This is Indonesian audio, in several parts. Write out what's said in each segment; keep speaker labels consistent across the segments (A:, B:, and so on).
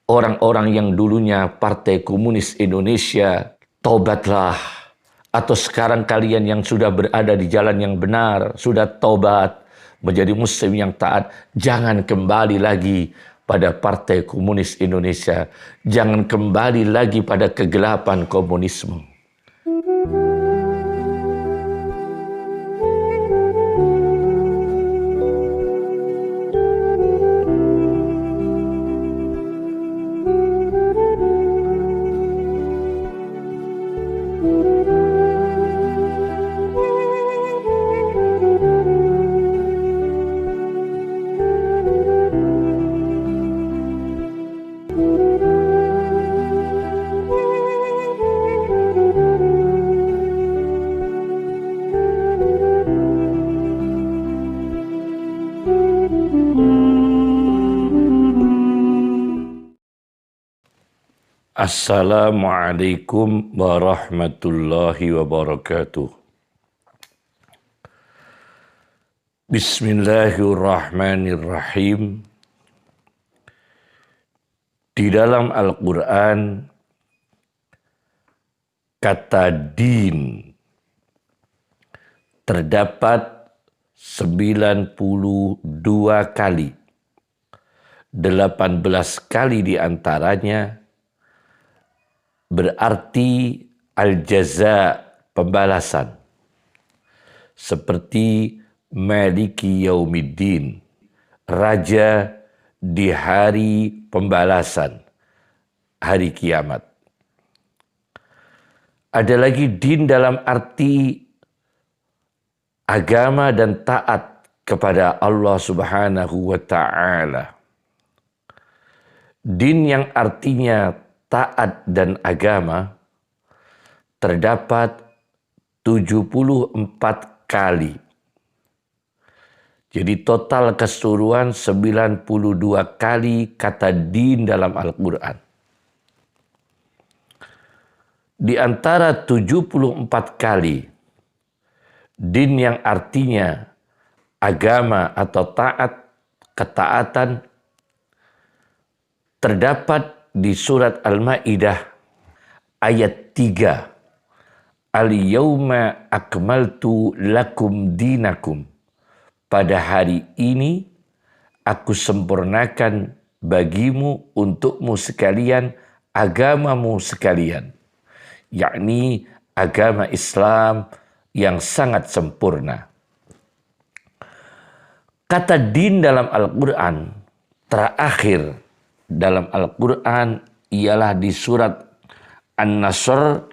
A: orang-orang yang dulunya Partai Komunis Indonesia, taubatlah. Atau sekarang kalian yang sudah berada di jalan yang benar, sudah taubat, menjadi muslim yang taat, jangan kembali lagi pada Partai Komunis Indonesia. Jangan kembali lagi pada kegelapan komunisme. Assalamualaikum warahmatullahi wabarakatuh. Bismillahirrahmanirrahim. Di dalam Al-Quran, kata din terdapat 92 kali. 18 kali diantaranya berarti al-jaza, pembalasan. Seperti Maliki Yaumiddin, raja di hari pembalasan, hari kiamat. Ada lagi din dalam arti agama dan taat kepada Allah Subhanahu wa ta'ala. Din yang artinya taat dan agama terdapat 74 kali. Jadi total keseluruhan 92 kali kata din dalam Al-Quran. Di antara 74 kali din yang artinya agama atau taat, ketaatan, terdapat di surat Al-Maidah ayat 3. Al-yawma akmaltu lakum dinakum. Pada hari ini aku sempurnakan bagimu, untukmu sekalian, agamamu sekalian. Yakni agama Islam yang sangat sempurna. Kata din dalam Al-Quran terakhir dalam Al-Quran ialah di surat An-Nasr.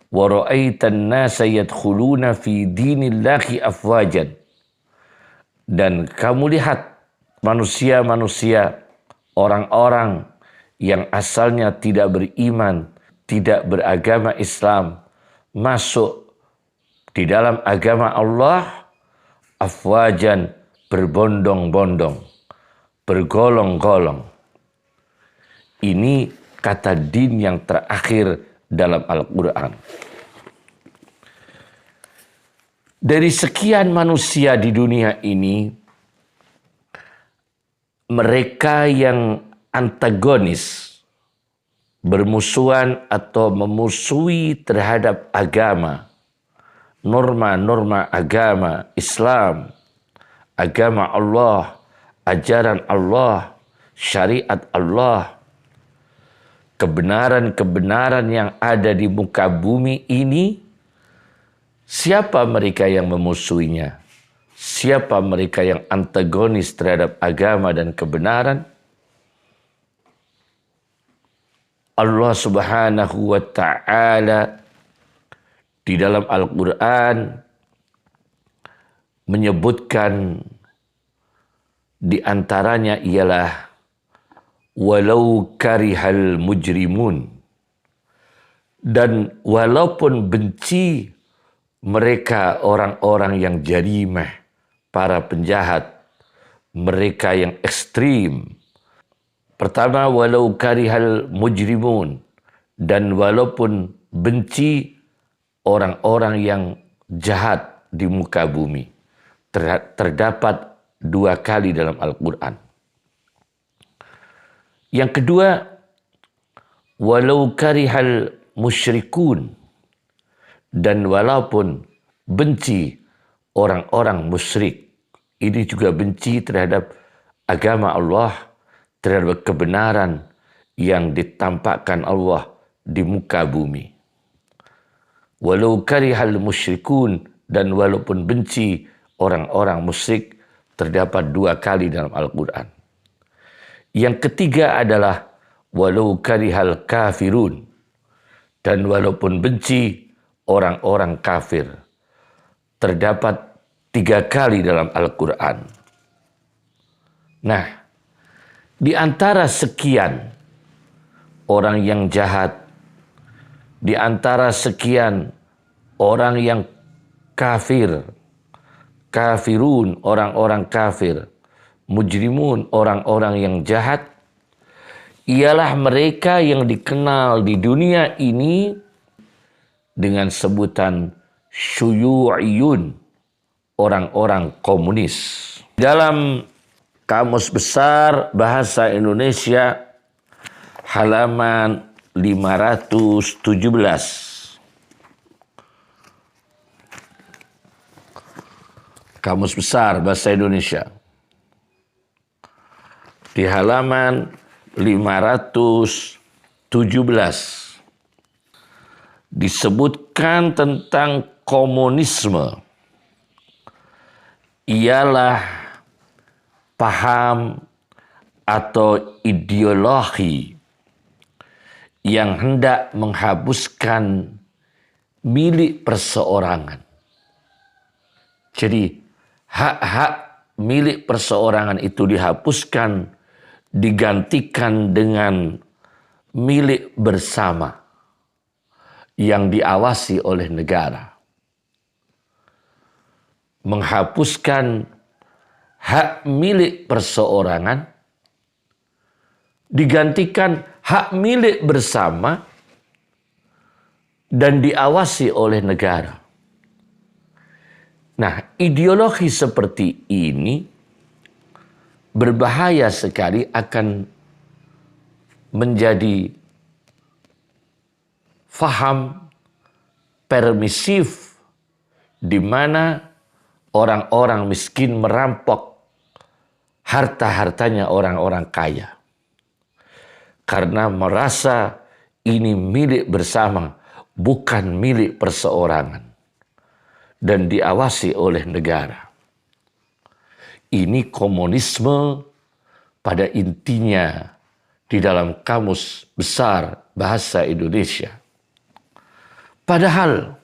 A: Wa ra'aitan nasa yadkhuluna fi dinillahi afwajan. Dan kamu lihat manusia-manusia, orang-orang yang asalnya tidak beriman, tidak beragama Islam, masuk di dalam agama Allah afwajan, berbondong-bondong, bergolong-golong. Ini kata din yang terakhir dalam Al-Quran. Dari sekian manusia di dunia ini, mereka yang antagonis, bermusuhan atau memusuhi terhadap agama, norma-norma agama Islam, agama Allah, ajaran Allah, syariat Allah, kebenaran-kebenaran yang ada di muka bumi ini, siapa mereka yang memusuhinya? Siapa mereka yang antagonis terhadap agama dan kebenaran? Allah Subhanahu wa ta'ala di dalam Al-Quran menyebutkan di antaranya ialah walau karihal mujrimun, dan walaupun benci mereka orang-orang yang jarimah, para penjahat, mereka yang ekstrim. Pertama, walau karihal mujrimun, dan walaupun benci orang-orang yang jahat di muka bumi. Terdapat 2 kali dalam Al-Quran. Yang kedua, walau karihal musyrikun, dan walaupun benci orang-orang musyrik, ini juga benci terhadap agama Allah, terhadap kebenaran yang ditampakkan Allah di muka bumi. Walau karihal musyrikun, dan walaupun benci orang-orang musyrik, terdapat 2 kali dalam Al-Quran. Yang ketiga adalah walau karihal kafirun, dan walaupun benci orang-orang kafir, terdapat 3 kali dalam Al-Quran. Nah, di antara sekian orang yang jahat, di antara sekian orang yang kafir, kafirun, orang-orang kafir, mujrimun, orang-orang yang jahat, ialah mereka yang dikenal di dunia ini dengan sebutan syuyu'iyun, orang-orang komunis. Dalam Kamus Besar Bahasa Indonesia halaman 517. Kamus Besar Bahasa Indonesia. Di halaman 517 disebutkan tentang komunisme. Ialah paham atau ideologi yang hendak menghapuskan milik perseorangan. Jadi hak-hak milik perseorangan itu dihapuskan, digantikan dengan milik bersama yang diawasi oleh negara. Menghapuskan hak milik perseorangan, digantikan hak milik bersama dan diawasi oleh negara. Nah, ideologi seperti ini berbahaya sekali, akan menjadi faham permisif di mana orang-orang miskin merampok harta-hartanya orang-orang kaya. Karena merasa ini milik bersama, bukan milik perseorangan. Dan diawasi oleh negara. Ini komunisme pada intinya di dalam Kamus Besar Bahasa Indonesia. Padahal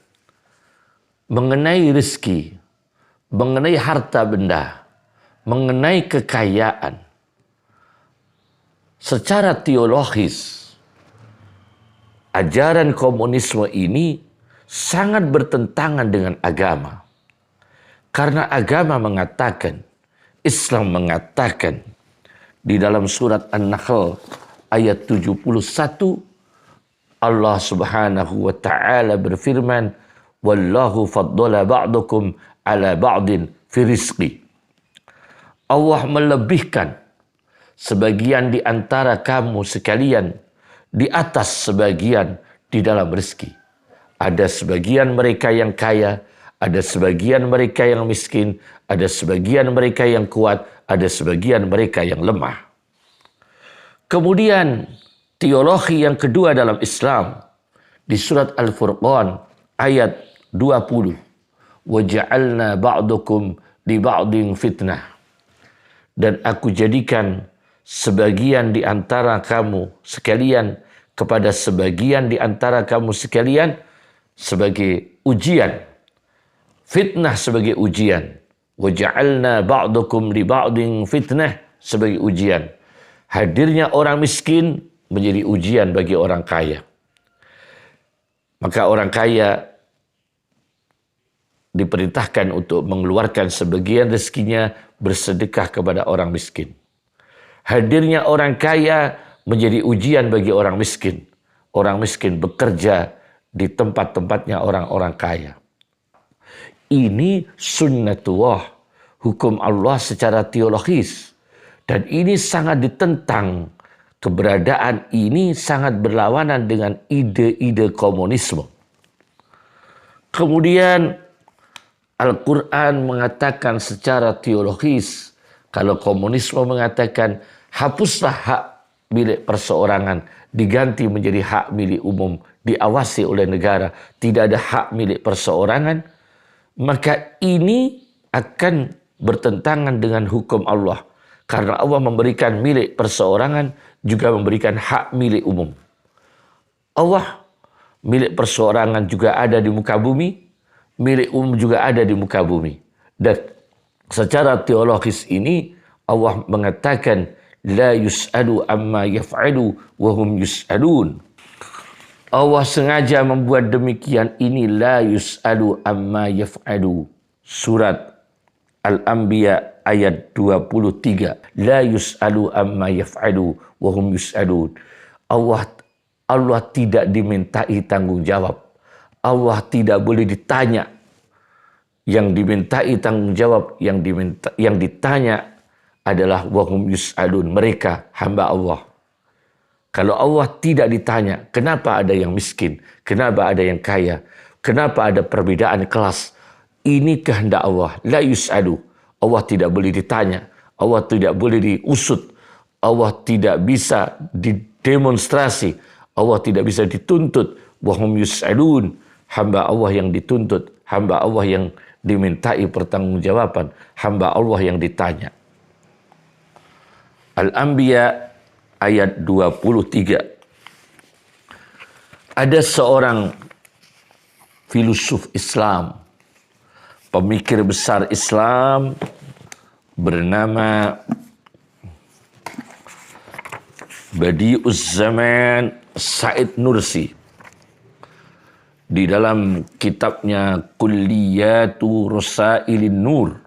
A: mengenai rezeki, mengenai harta benda, mengenai kekayaan, secara teologis, ajaran komunisme ini sangat bertentangan dengan agama. Karena agama mengatakan, Islam mengatakan di dalam surat An-Nahl ayat 71, Allah Subhanahu wa taala berfirman, "Wallahu faddala ba'dakum ala ba'din fi rizqi." Allah melebihkan sebagian di antara kamu sekalian di atas sebagian di dalam rezeki. Ada sebagian mereka yang kaya, ada sebagian mereka yang miskin, ada sebagian mereka yang kuat, ada sebagian mereka yang lemah. Kemudian teologi yang kedua dalam Islam di surat Al-Furqan ayat 20. "Waja'alna ba'dukum li ba'din fitnah." Dan aku jadikan sebagian di antara kamu sekalian kepada sebagian di antara kamu sekalian sebagai ujian. Fitnah sebagai ujian. Waja'alna ba'dukum li ba'din fitnah sebagai ujian. Hadirnya orang miskin menjadi ujian bagi orang kaya. Maka orang kaya diperintahkan untuk mengeluarkan sebagian rezekinya bersedekah kepada orang miskin. Hadirnya orang kaya menjadi ujian bagi orang miskin. Orang miskin bekerja di tempat-tempatnya orang-orang kaya. Ini sunnatullah, hukum Allah secara teologis. Dan ini sangat ditentang keberadaan ini sangat berlawanan dengan ide-ide komunisme. Kemudian Al-Quran mengatakan secara teologis, kalau komunisme mengatakan hapuslah hak milik perseorangan, diganti menjadi hak milik umum, diawasi oleh negara, tidak ada hak milik perseorangan, maka ini akan bertentangan dengan hukum Allah. Karena Allah memberikan milik perseorangan, juga memberikan hak milik umum. Allah milik perseorangan juga ada di muka bumi, milik umum juga ada di muka bumi. Dan secara teologis ini Allah mengatakan la yus'alu amma yaf'alu wa hum yus'alun. Allah sengaja membuat demikian, ini la yus'alu amma yaf'alu. Surat Al-Anbiya ayat 23. La yus'alu amma yaf'alu wa hum yus'alun. Allah tidak dimintai tanggung jawab. Allah tidak boleh ditanya. Yang dimintai tanggung jawab, yang ditanya adalah wahum yus'alun, mereka hamba Allah. Kalau Allah tidak ditanya, kenapa ada yang miskin, kenapa ada yang kaya, kenapa ada perbedaan kelas, ini kehendak Allah. La yus'alu, Allah tidak boleh ditanya, Allah tidak boleh diusut, Allah tidak bisa didemonstrasi, Allah tidak bisa dituntut. Wahum yus'alun, hamba Allah yang dituntut, hamba Allah yang dimintai pertanggungjawaban, hamba Allah yang ditanya. Al-Anbiya ayat 23. Ada seorang filosof Islam, pemikir besar Islam, bernama Badi'uz Zaman Said Nursi. Di dalam kitabnya Kulliyatu Rasailin Nur,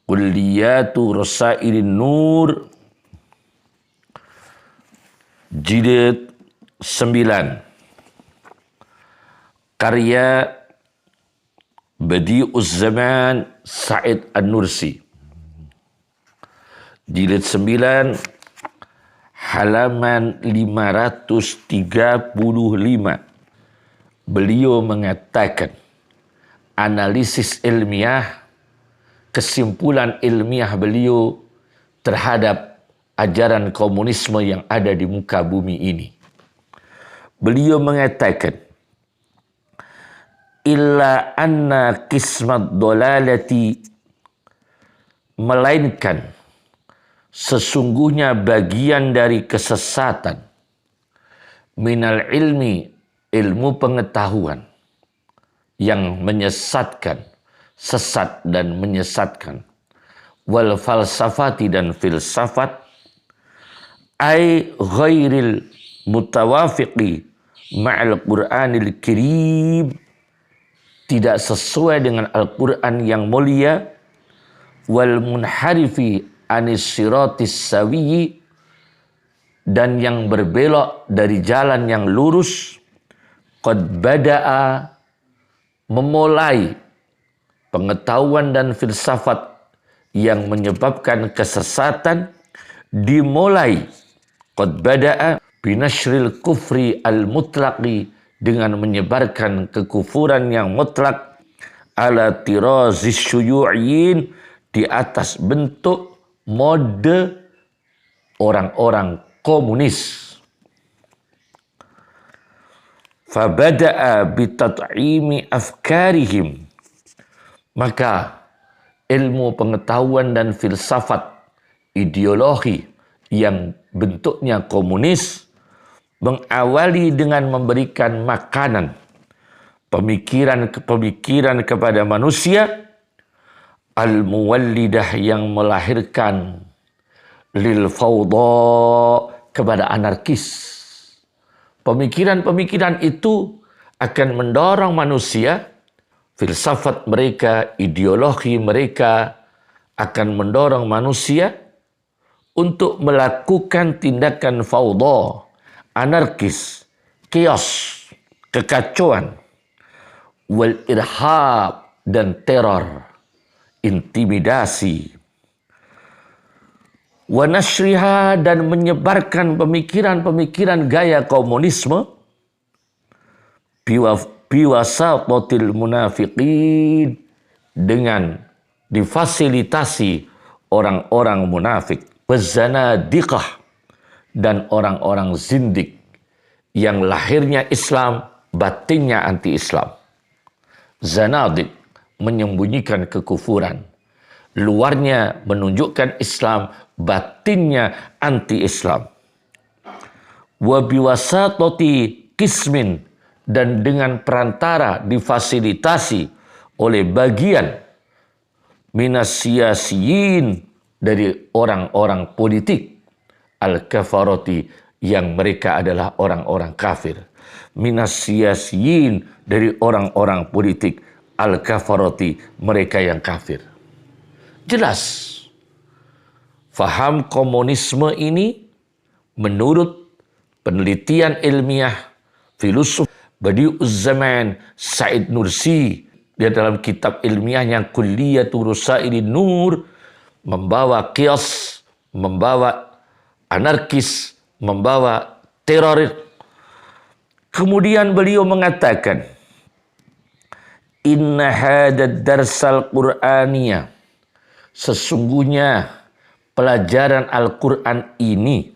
A: Kulliyatu Rasailin Nur, jilid 9, karya Badi'uz Zaman Said An-Nursi, jilid 9, halaman 535. Beliau mengatakan, analisis ilmiah, kesimpulan ilmiah beliau terhadap ajaran komunisme yang ada di muka bumi ini. Beliau mengatakan, illa anna qismat dolalati, melainkan sesungguhnya bagian dari kesesatan, minal ilmi, ilmu pengetahuan yang menyesatkan, sesat dan menyesatkan, wal falsafati dan filsafat, ay ghairil mutawafiqi ma'al Qur'anil Karim, tidak sesuai dengan Al-Quran yang mulia, wal munharifi anis siratis sawiyyi, dan yang berbelok dari jalan yang lurus, qad bada'a, memulai pengetahuan dan filsafat yang menyebabkan kesesatan, dimulai qad bada'a binashril kufri al-mutlaqi, dengan menyebarkan kekufuran yang mutlak, ala tirazis syuyu'in, di atas bentuk mode orang-orang komunis. Fabada'a bitat'imi afkarihim, maka ilmu pengetahuan dan filsafat ideologi yang bentuknya komunis mengawali dengan memberikan makanan pemikiran kepada manusia, al-muwallidah, yang melahirkan, lil fawda, kepada anarkis. Pemikiran-pemikiran itu akan mendorong manusia, filsafat mereka, ideologi mereka akan mendorong manusia untuk melakukan tindakan fawda, anarkis, chaos, kekacauan, wal irhab, dan teror, intimidasi, wa nashriha, dan menyebarkan pemikiran-pemikiran gaya komunisme biwasatatil munafiqin, dengan difasilitasi orang-orang munafik, wazanadiqah, dan orang-orang zindik yang lahirnya Islam, batinnya anti-Islam. Zanadik menyembunyikan kekufuran, luarnya menunjukkan Islam, batinnya anti-Islam. Wa biwasatati kismin, dan dengan perantara difasilitasi oleh bagian minas siyasiyin, dari orang-orang politik, al-kafarati, yang mereka adalah orang-orang kafir. Minas siyasiyin, dari orang-orang politik, al-kafarati, mereka yang kafir. Jelas, faham komunisme ini menurut penelitian ilmiah filosof Badi'uz Zaman Said Nursi, dia dalam kitab ilmiahnya Kulliyatu Rusailin Nur, membawa kios, membawa anarkis, membawa teroris. Kemudian beliau mengatakan, inna hadad darsal Qur'aniyah, sesungguhnya pelajaran Al-Quran ini,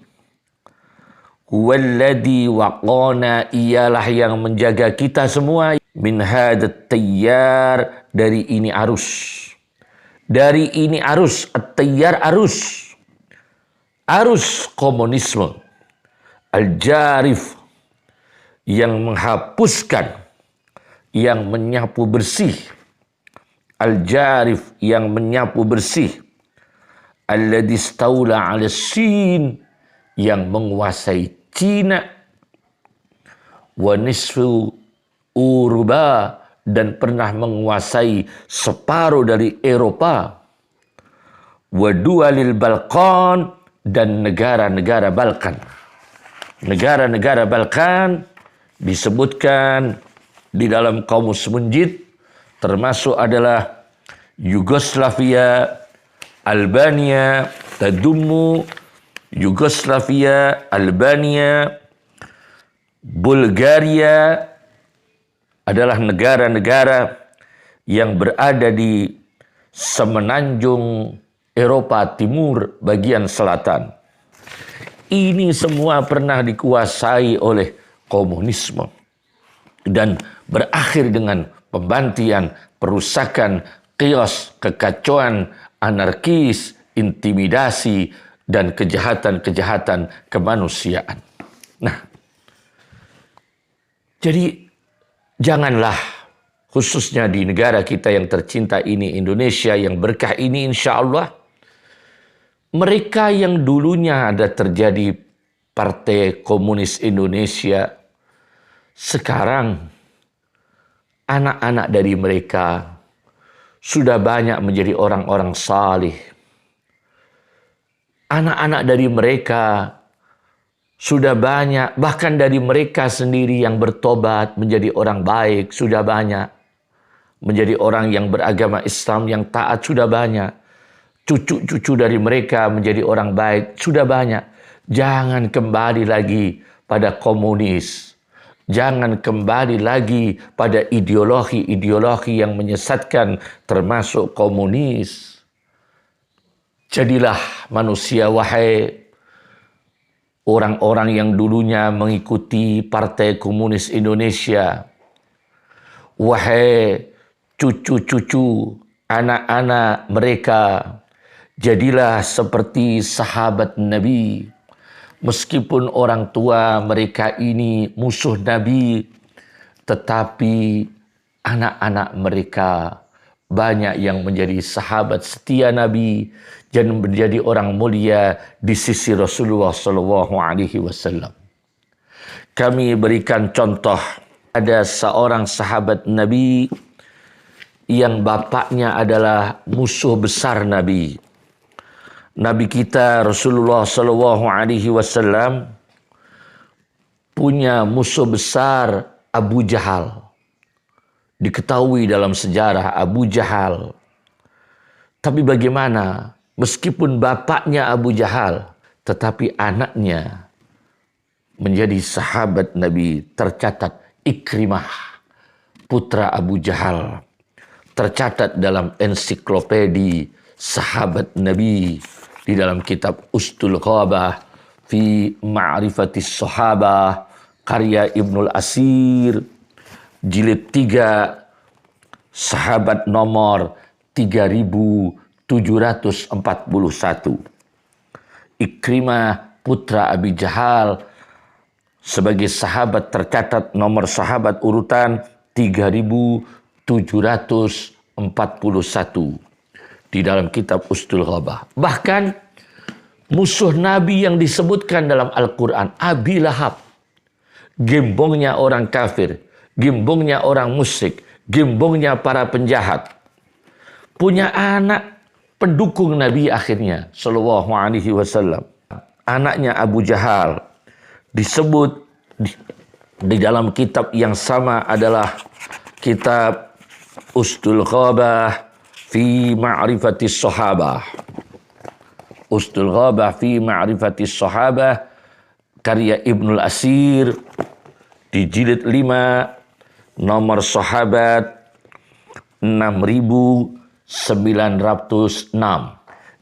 A: huwaladzi waqana, ialah yang menjaga kita semua, min hadat tayyar, dari ini arus. Dari ini arus, at-tayyar arus. Arus komunisme. Al-jarif, yang menghapuskan, yang menyapu bersih. Al-jarif, yang menyapu bersih. Alladzi staula 'ala Sin, yang menguasai Cina, wa nisfu Uruba, dan pernah menguasai separuh dari Eropa, wa dualil Balkan, dan negara-negara Balkan. Negara-negara Balkan disebutkan di dalam Kamus Munjid, termasuk adalah Yugoslavia, Albania, tadummu Yugoslavia, Albania, Bulgaria, adalah negara-negara yang berada di semenanjung Eropa Timur bagian selatan. Ini semua pernah dikuasai oleh komunisme dan berakhir dengan pembantian, perusakan, kios, kekacauan, anarkis, intimidasi, dan kejahatan-kejahatan kemanusiaan. Nah, jadi janganlah, khususnya di negara kita yang tercinta ini, Indonesia yang berkah ini, insya Allah, mereka yang dulunya ada terjadi Partai Komunis Indonesia, sekarang anak-anak dari mereka sudah banyak menjadi orang-orang salih. Anak-anak dari mereka sudah banyak, bahkan dari mereka sendiri yang bertobat menjadi orang baik, sudah banyak. Menjadi orang yang beragama Islam, yang taat, sudah banyak. Cucu-cucu dari mereka menjadi orang baik, sudah banyak. Jangan kembali lagi pada komunis. Jangan kembali lagi pada ideologi-ideologi yang menyesatkan, termasuk komunis. Jadilah manusia, wahai orang-orang yang dulunya mengikuti Partai Komunis Indonesia. Wahai cucu-cucu, anak-anak mereka, jadilah seperti sahabat Nabi. Meskipun orang tua mereka ini musuh Nabi, tetapi anak-anak mereka banyak yang menjadi sahabat setia Nabi dan menjadi orang mulia di sisi Rasulullah SAW. Kami berikan contoh, ada seorang sahabat Nabi yang bapaknya adalah musuh besar Nabi. Nabi kita Rasulullah SAW punya musuh besar, Abu Jahal. Diketahui dalam sejarah Abu Jahal. Tapi bagaimana Meskipun bapaknya Abu Jahal, tetapi anaknya menjadi sahabat Nabi. Tercatat Ikrimah, putra Abu Jahal. Tercatat dalam ensiklopedi sahabat Nabi di dalam kitab Ustul Ghabah fi Ma'rifatis Sahabah karya Ibnul Asir jilid 3 sahabat nomor 3741. Ikrimah putra Abi Jahal sebagai sahabat tercatat nomor sahabat urutan 3741 di dalam kitab Ustul Ghabah. Bahkan musuh Nabi yang disebutkan dalam Al-Quran, Abi Lahab, gembongnya orang kafir, gembongnya orang musyrik, gembongnya para penjahat, punya anak pendukung Nabi akhirnya sallallahu alaihi wasallam. Anaknya Abu Jahal disebut di dalam kitab yang sama adalah kitab Ustul Ghabah fi Ma'rifatis Sahabah. Ustul Ghabah fi Ma'rifatis Sahabah karya Ibnul Asir di jilid 5 nomor sahabat 6906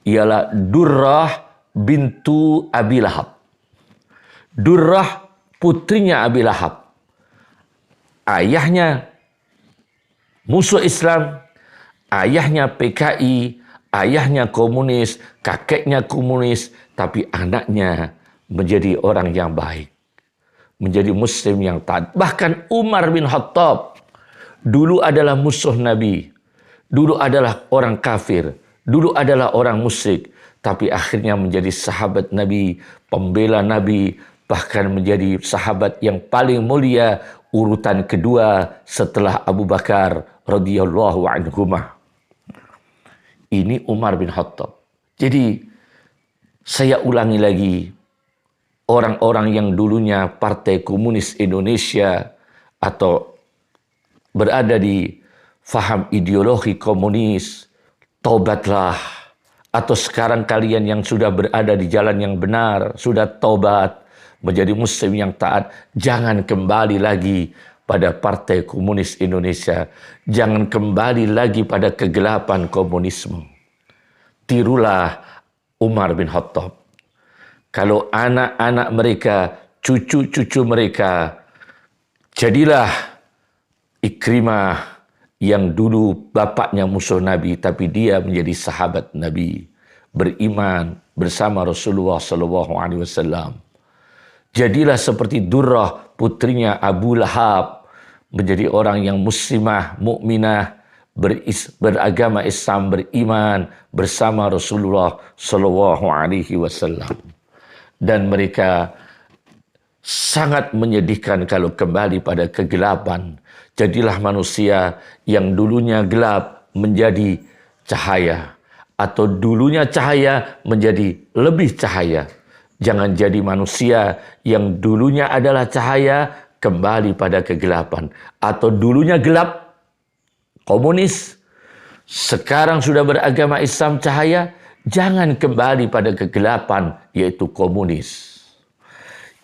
A: ialah Durrah bintu Abi Lahab. Durrah putrinya Abi Lahab. Ayahnya musuh Islam, ayahnya PKI, ayahnya komunis, kakeknya komunis, tapi anaknya menjadi orang yang baik, menjadi muslim yang taat. Bahkan Umar bin Khattab dulu adalah musuh Nabi, dulu adalah orang kafir, dulu adalah orang musyrik, tapi akhirnya menjadi sahabat Nabi, pembela Nabi, bahkan menjadi sahabat yang paling mulia, urutan kedua setelah Abu Bakar radhiyallahu anhumah. Ini Umar bin Khattab. Jadi saya ulangi lagi, orang-orang yang dulunya Partai Komunis Indonesia atau berada di faham ideologi komunis, taubatlah. Atau sekarang kalian yang sudah berada di jalan yang benar, sudah taubat, menjadi muslim yang taat, jangan kembali lagi pada Partai Komunis Indonesia. Jangan kembali lagi pada kegelapan komunisme. Tirulah Umar bin Khattab. Kalau anak-anak mereka, cucu-cucu mereka, jadilah Ikrimah yang dulu bapaknya musuh Nabi, tapi dia menjadi sahabat Nabi, beriman bersama Rasulullah SAW. Jadilah seperti Durrah putrinya Abu Lahab, menjadi orang yang muslimah, mukminah, beragama Islam, beriman bersama Rasulullah SAW. Dan mereka sangat menyedihkan kalau kembali pada kegelapan. Jadilah manusia yang dulunya gelap menjadi cahaya, atau dulunya cahaya menjadi lebih cahaya. Jangan jadi manusia yang dulunya adalah cahaya kembali pada kegelapan, atau dulunya gelap komunis sekarang sudah beragama Islam cahaya. Jangan kembali pada kegelapan yaitu komunis.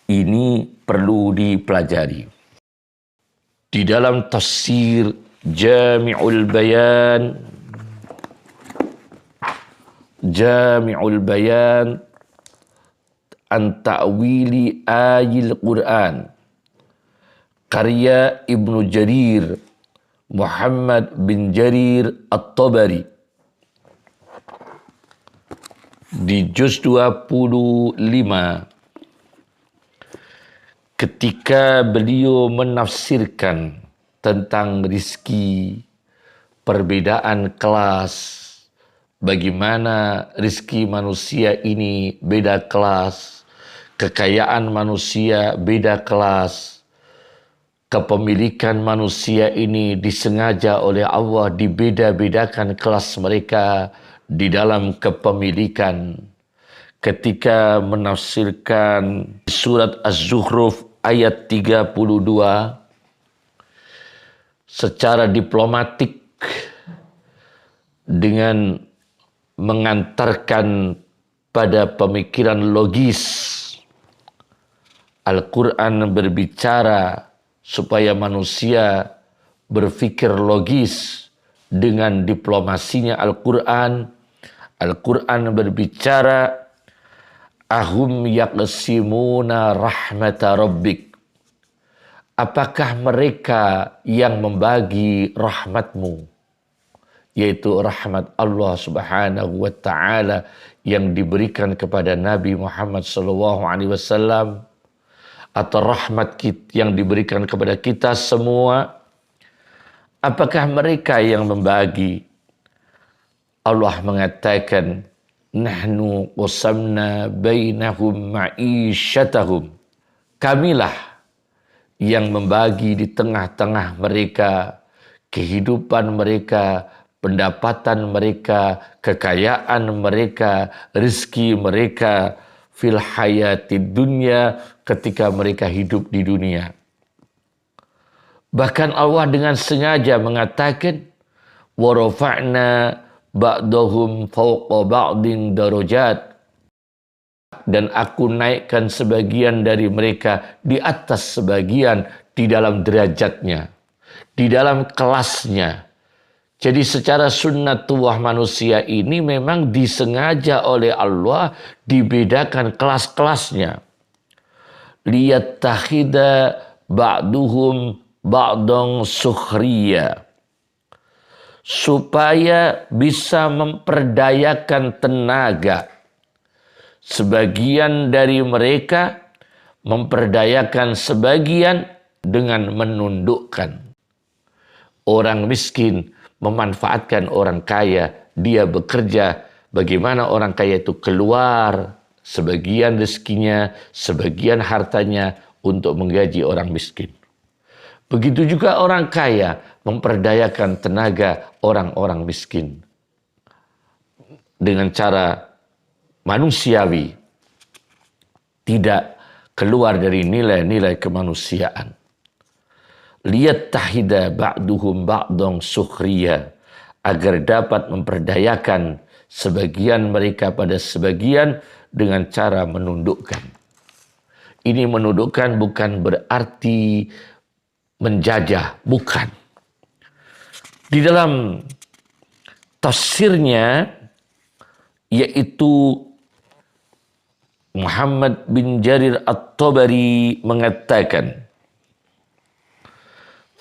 A: Ini perlu dipelajari. Di dalam tafsir Jami'ul Bayan an ta'wili ayil Quran karya Ibnu Jarir Muhammad bin Jarir At-Tabari di juz 25, ketika beliau menafsirkan tentang rizki, perbedaan kelas, bagaimana rizki manusia ini beda kelas, kekayaan manusia beda kelas, kepemilikan manusia ini disengaja oleh Allah dibeda-bedakan kelas mereka di dalam kepemilikan. Ketika menafsirkan surat Az-Zukhruf ayat 32 secara diplomatik dengan mengantarkan pada pemikiran logis. Al-Quran berbicara supaya manusia berpikir logis dengan diplomasinya Al-Quran. Al-Quran berbicara, ahum yaqsimuna rahmata rabbik. Apakah mereka yang membagi rahmatmu, yaitu rahmat Allah Subhanahu wa taala yang diberikan kepada Nabi Muhammad SAW, atau rahmat yang diberikan kepada kita semua? Apakah mereka yang membagi? Allah mengatakan, nahnu qasamna bainahum ma'isyatahum. Kamilah yang membagi di tengah-tengah mereka kehidupan mereka, pendapatan mereka, kekayaan mereka, rezeki mereka fil hayatid dunya, ketika mereka hidup di dunia. Bahkan Allah dengan sengaja mengatakan, wa rafa'na ba'dahum fawqa ba'din darajat, dan aku naikkan sebagian dari mereka di atas sebagian di dalam derajatnya, di dalam kelasnya. Jadi secara sunnatullah manusia ini memang disengaja oleh Allah dibedakan kelas-kelasnya. Liyattakhidha ba'duhum ba'dang sukhriya, supaya bisa memperdayakan tenaga. Sebagian dari mereka memperdayakan sebagian dengan menundukkan. Orang miskin memanfaatkan orang kaya, dia bekerja, bagaimana orang kaya itu keluar sebagian rezekinya, sebagian hartanya untuk menggaji orang miskin. Begitu juga orang kaya memperdayakan tenaga orang-orang miskin dengan cara manusiawi, tidak keluar dari nilai-nilai kemanusiaan. Liyattahida ba'duhum ba'dang sukhriya, agar dapat memperdayakan sebagian mereka pada sebagian dengan cara menundukkan. Ini menundukkan bukan berarti menjajah, bukan. Di dalam tafsirnya, yaitu Muhammad bin Jarir At-Tabari mengatakan,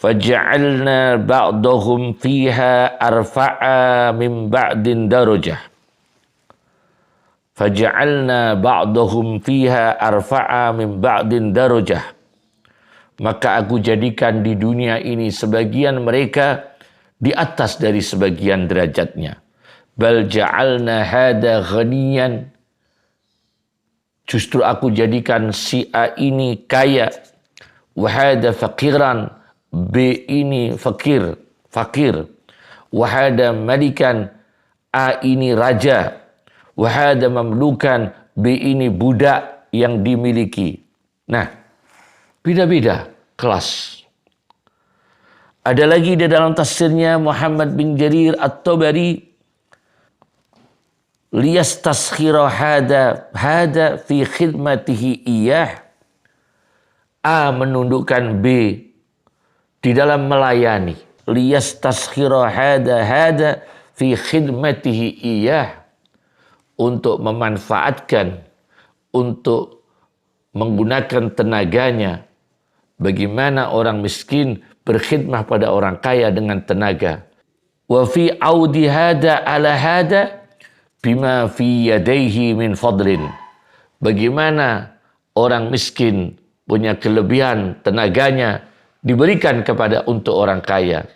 A: faja'alna ba'dahum fiha arfa'a min ba'din darajah. Faja'alna ba'dahum fiha arfa'a min ba'din darajah. Maka aku jadikan di dunia ini sebagian mereka di atas dari sebagian derajatnya. Bal ja'alna hada ghaniyan. Justru aku jadikan si A ini kaya. Wahada faqiran. B ini fakir. Wahada malikan. A ini raja. Wahada mamlukan. B ini budak yang dimiliki. Nah, beda-beda kelas. Ada lagi di dalam tafsirnya Muhammad bin Jarir At-Tabari, liyastaskhira hada fi khidmatihi iyah. A menundukkan B di dalam melayani. Liyastaskhira hada fi khidmatihi iyah, untuk memanfaatkan, untuk menggunakan tenaganya. Bagaimana orang miskin berkhidmah pada orang kaya dengan tenaga. Wa fi audi hada ala hada bima fi yadaihi min fadlin. Bagaimana orang miskin punya kelebihan tenaganya diberikan kepada untuk orang kaya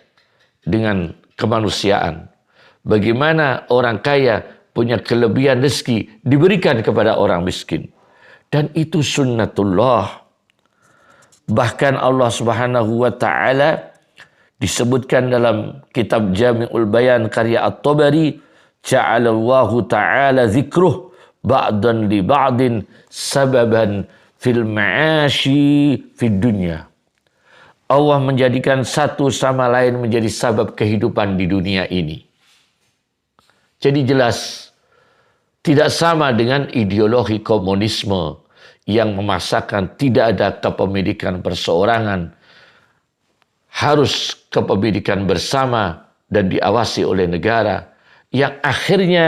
A: dengan kemanusiaan. Bagaimana orang kaya punya kelebihan rezeki diberikan kepada orang miskin. Dan itu sunnatullah. Bahkan Allah Subhanahu wa taala disebutkan dalam kitab Jami'ul Bayan karya At-Tabari, ja'alallahu ta'ala zikruh ba'dan li ba'din sababan fil ma'ashi fid dunya. Allah menjadikan satu sama lain menjadi sabab kehidupan di dunia ini. Jadi jelas Tidak sama dengan ideologi komunisme yang memaksakan tidak ada kepemilikan perseorangan, harus kepemilikan bersama dan diawasi oleh negara. Yang akhirnya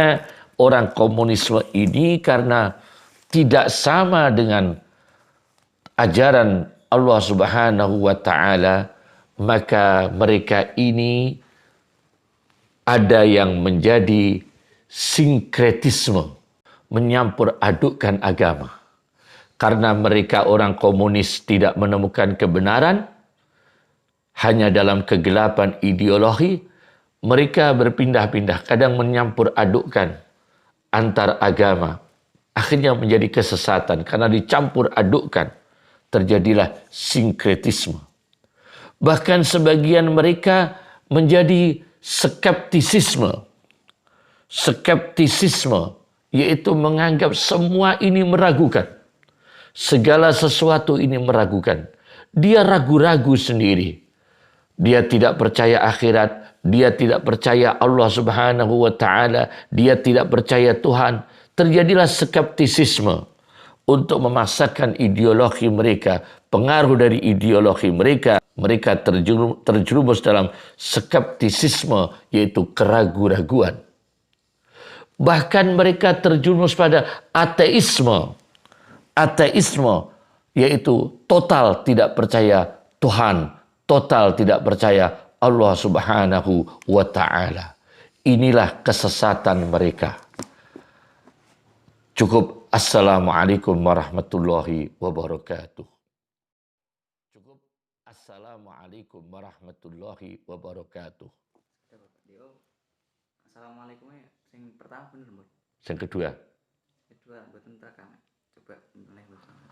A: orang komunisme ini karena tidak sama dengan ajaran Allah Subhanahu wa taala, maka mereka ini ada yang menjadi sinkretisme, menyampur adukkan agama. Karena mereka orang komunis tidak menemukan kebenaran, hanya dalam kegelapan ideologi, mereka berpindah-pindah, kadang menyampur adukkan antar agama. Akhirnya menjadi kesesatan, karena dicampur adukkan, terjadilah sinkretisme. Bahkan sebagian mereka menjadi skeptisisme. Skeptisisme, yaitu menganggap semua ini meragukan. Segala sesuatu ini meragukan. Dia ragu-ragu sendiri. Dia tidak percaya akhirat. Dia tidak percaya Allah Subhanahu wa taala. Dia tidak percaya Tuhan. Terjadilah skeptisisme untuk memaksakan ideologi mereka, pengaruh dari ideologi mereka. Mereka terjerumus dalam skeptisisme, yaitu keraguan-raguan. Bahkan mereka terjerumus pada ateisme. Ateisme, yaitu total tidak percaya Tuhan, total tidak percaya Allah Subhanahu wa taala. Inilah kesesatan mereka. Cukup. Assalamualaikum warahmatullahi wabarakatuh. Cukup. Assalamualaikum warahmatullahi wabarakatuh.
B: Assalamualaikum ya. Yang pertama bener, Mbak.
A: Yang kedua.
B: Kedua, mboten tekan. Coba mulai bersama.